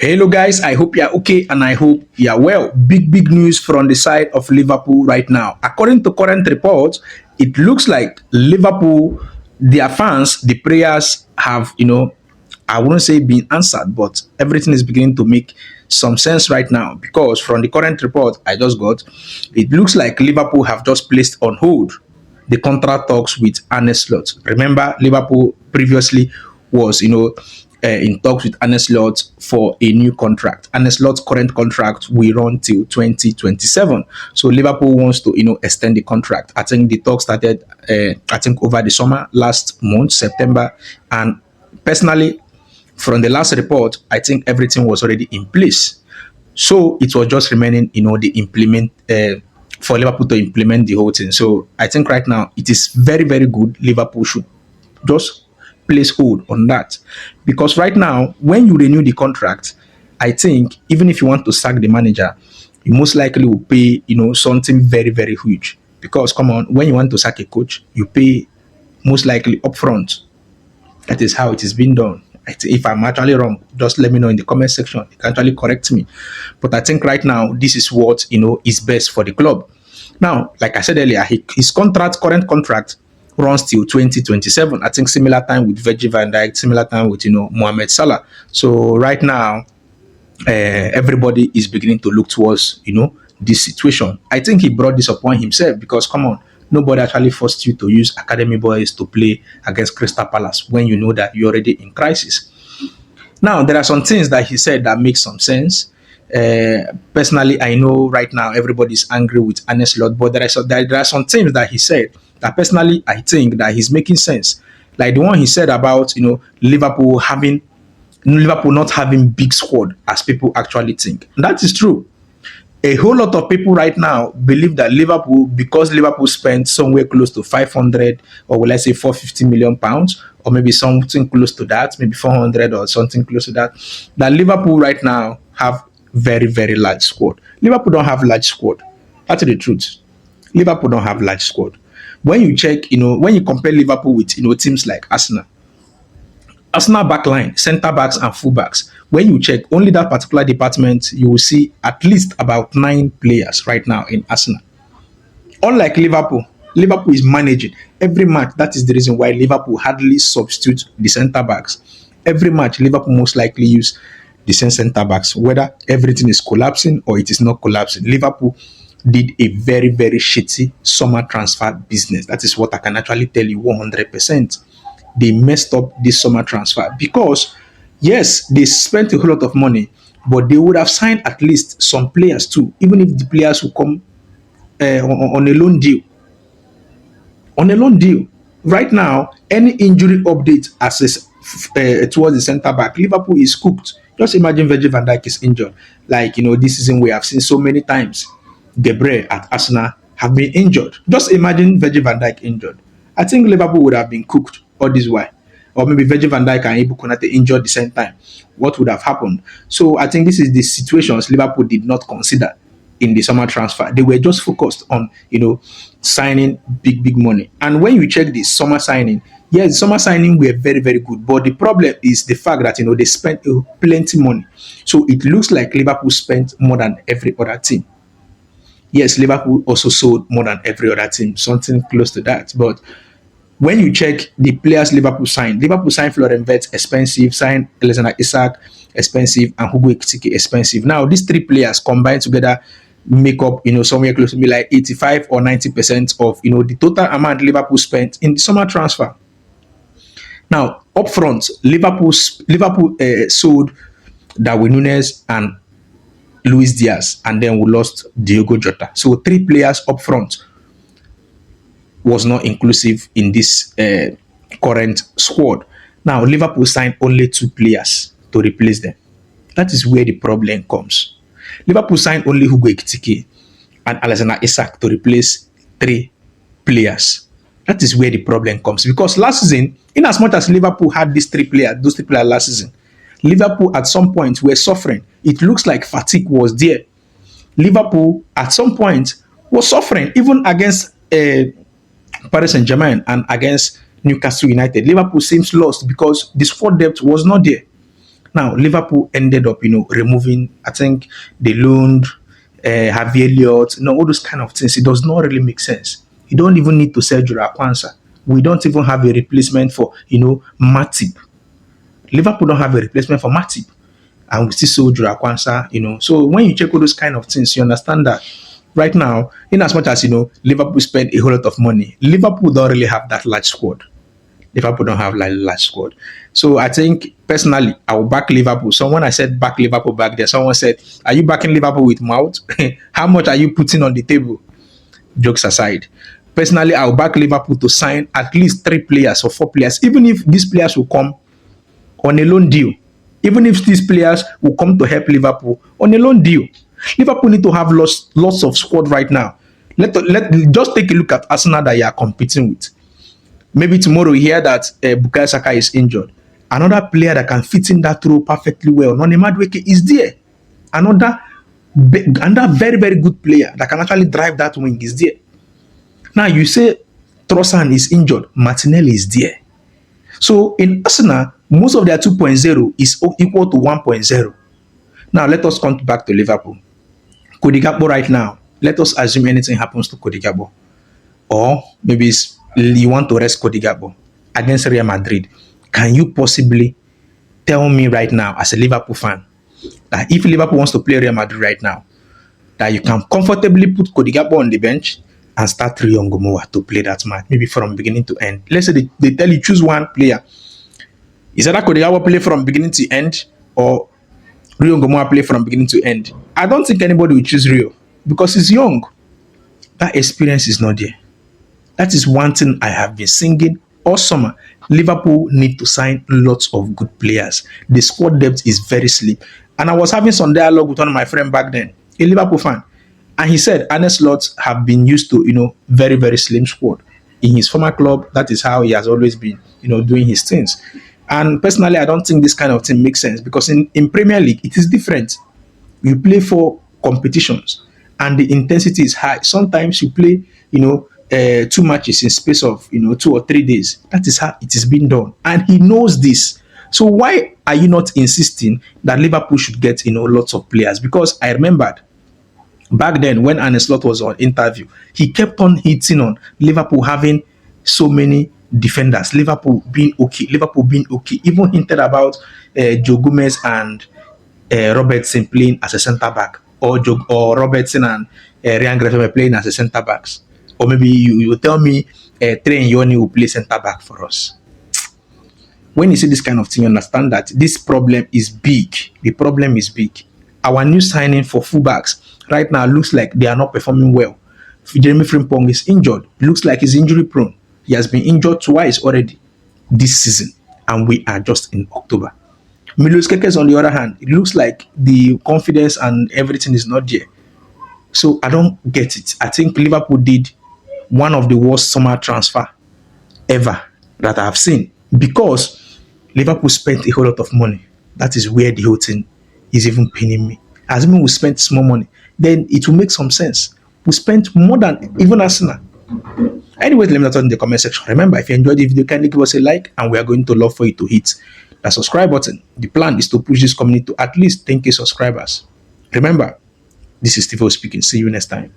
Hello, guys. I hope you're okay and I hope you're well. Big news from the side of Liverpool right now. According to current reports, it looks like Liverpool, their fans, the prayers have, I wouldn't say been answered, but everything is beginning to make some sense right now because from the current report I just got, it looks like Liverpool have just placed on hold the contract talks with Arne Slot. Remember, Liverpool previously was, in talks with Arne Slot for a new contract. Arne Slot's current contract will run till 2027. So Liverpool wants to, extend the contract. I think the talk started, over the summer last month, September, and personally, from the last report, I think everything was already in place. So it was just remaining, the implement for Liverpool to implement the whole thing. So I think right now it is very good. Liverpool should just place hold on that because right now, when you renew the contract, I think even if you want to sack the manager, you most likely will pay, something very huge. Because come on, when you want to sack a coach, you pay most likely upfront. That is how it is being done. If I'm actually wrong, just let me know in the comment section. You can actually correct me. But I think right now, this is what, is best for the club. Now, like I said earlier, his current contract, runs till 2027. I think similar time with Virgil van Dijk, similar time with, Mohamed Salah. So right now, everybody is beginning to look towards, this situation. I think he brought this upon himself because, come on, nobody actually forced you to use academy boys to play against Crystal Palace when you know that you're already in crisis. Now, there are some things that he said that make some sense. Personally, I know right now everybody's angry with Arne Slot, but there are some things that he said that personally I think that he's making sense. Like the one he said about Liverpool not having big squad as people actually think. And that is true. A whole lot of people right now believe that Liverpool, because Liverpool spent somewhere close to 500 or let's say 450 million pounds, or maybe something close to that, maybe 400 or something close to that, that Liverpool right now have very large squad. Liverpool don't have large squad. That's the truth. Liverpool don't have large squad. When you check, when you compare Liverpool with, teams like Arsenal backline, centre backs and full backs. When you check only that particular department, you will see at least about 9 players right now in Arsenal. Unlike Liverpool is managing every match. That is the reason why Liverpool hardly substitute the centre backs. Every match, Liverpool most likely use the same centre backs, whether everything is collapsing or it is not collapsing. Liverpool did a very shitty summer transfer business. That is what I can actually tell you 100%. They messed up this summer transfer because, yes, they spent a whole lot of money, but they would have signed at least some players too, even if the players will come on a loan deal. On a loan deal. Right now, any injury update towards the centre back, Liverpool is cooked. Just imagine Virgil van Dijk is injured. Like, this season we have seen so many times. Debre at Arsenal have been injured. Just imagine Virgil van Dijk injured. I think Liverpool would have been cooked all this while. Or maybe Virgil van Dijk and Ibu Konate injured at the same time. What would have happened? So I think this is the situations Liverpool did not consider in the summer transfer. They were just focused on, signing big money. And when you check this summer signing, yes, summer signing were very good. But the problem is the fact that, they spent plenty money. So it looks like Liverpool spent more than every other team. Yes, Liverpool also sold more than every other team, something close to that. But when you check the players Liverpool signed Florian Wirtz, expensive, signed Alexander Isak, expensive, and Hugo Ekitike, expensive. Now, these 3 players combined together make up, somewhere close to be like 85 or 90% of, the total amount Liverpool spent in the summer transfer. Now, up front, Liverpool sold Darwin Núñez and Luis Diaz, and then we lost Diogo Jota. So 3 players up front was not inclusive in this current squad. Now, Liverpool signed only 2 players to replace them. That is where the problem comes. Liverpool signed only Hugo Ekitike and Alexander Isak to replace 3 players. That is where the problem comes. Because last season, in as much as Liverpool had those 3 players last season, Liverpool at some point were suffering. It looks like fatigue was there. Liverpool at some point was suffering, even against Paris Saint-Germain and against Newcastle United. Liverpool seems lost because the squad depth was not there. Now Liverpool ended up, removing. I think they loaned Harvey Elliott, all those kind of things. It does not really make sense. You don't even need to sell Jura Kwanzaa. We don't even have a replacement for, Matip. Liverpool don't have a replacement for Matip, and we still sold Jura Kwanzaa. So when you check all those kind of things, you understand that right now, in as much as Liverpool spent a whole lot of money, Liverpool don't really have that large squad. Liverpool don't have like large squad. So I think personally, I will back Liverpool. So when I said back Liverpool back there, someone said, "Are you backing Liverpool with mouth? How much are you putting on the table?" Jokes aside, personally, I will back Liverpool to sign at least 3 players or 4 players, even if these players will come on a loan deal. Even if these players will come to help Liverpool on a loan deal. Liverpool need to have lots of squad right now. Let just take a look at Arsenal that you are competing with. Maybe tomorrow you hear that Bukayo Saka is injured. Another player that can fit in that role perfectly well, Noni Madueke, is there. Another very, very good player that can actually drive that wing is there. Now you say Trossard is injured, Martinelli is there. So in Arsenal, most of their 2.0 is equal to 1.0. Now let us come back to Liverpool. Cody Gakpo right now, let us assume anything happens to Cody Gakpo. Or maybe you want to rest Cody Gakpo against Real Madrid. Can you possibly tell me right now, as a Liverpool fan, that if Liverpool wants to play Real Madrid right now, that you can comfortably put Cody Gakpo on the bench and start Rio Ngomoa to play that match, maybe from beginning to end? Let's say they tell you choose one player. Is that Cody Gakpo play from beginning to end, or Rio Ngomoa play from beginning to end? I don't think anybody will choose Rio because he's young. That experience is not there. That is one thing I have been singing all summer. Liverpool need to sign lots of good players. The squad depth is very slim. And I was having some dialogue with one of my friends back then, a Liverpool fan. And he said Arne Slot have been used to, very, very slim squad. In his former club, that is how he has always been, doing his things. And personally, I don't think this kind of thing makes sense because in Premier League, it is different. You play for competitions and the intensity is high. Sometimes you play, 2 matches in space of 2 or 3 days. That is how it is being done, and he knows this. So why are you not insisting that Liverpool should get lots of players? Because I remembered back then when Arne Slot was on interview, he kept on hitting on Liverpool having so many defenders, Liverpool being okay, Liverpool being okay. Even hinted about Joe Gomez and Robertson playing as a centre back, or Robertson and Ryan Gresham playing as a centre backs, or maybe you will tell me Trey Nyoni will play centre back for us. When you see this kind of thing, you understand that this problem is big. The problem is big. Our new signing for fullbacks right now looks like they are not performing well. Jeremy Frimpong is injured. Looks like he's injury prone. He has been injured twice already this season, and we are just in October. Milos Kekes, on the other hand, it looks like the confidence and everything is not there. So I don't get it. I think Liverpool did one of the worst summer transfer ever that I have seen, because Liverpool spent a whole lot of money. That is where the whole thing is even paining me. Assuming we spent small money, then it will make some sense. We spent more than even Arsenal. Anyways, let me know in the comment section. Remember, if you enjoyed the video, kindly give us a like, and we are going to love for you to hit the subscribe button. The plan is to push this community to at least 10K subscribers. Remember, this is Steve speaking. See you next time.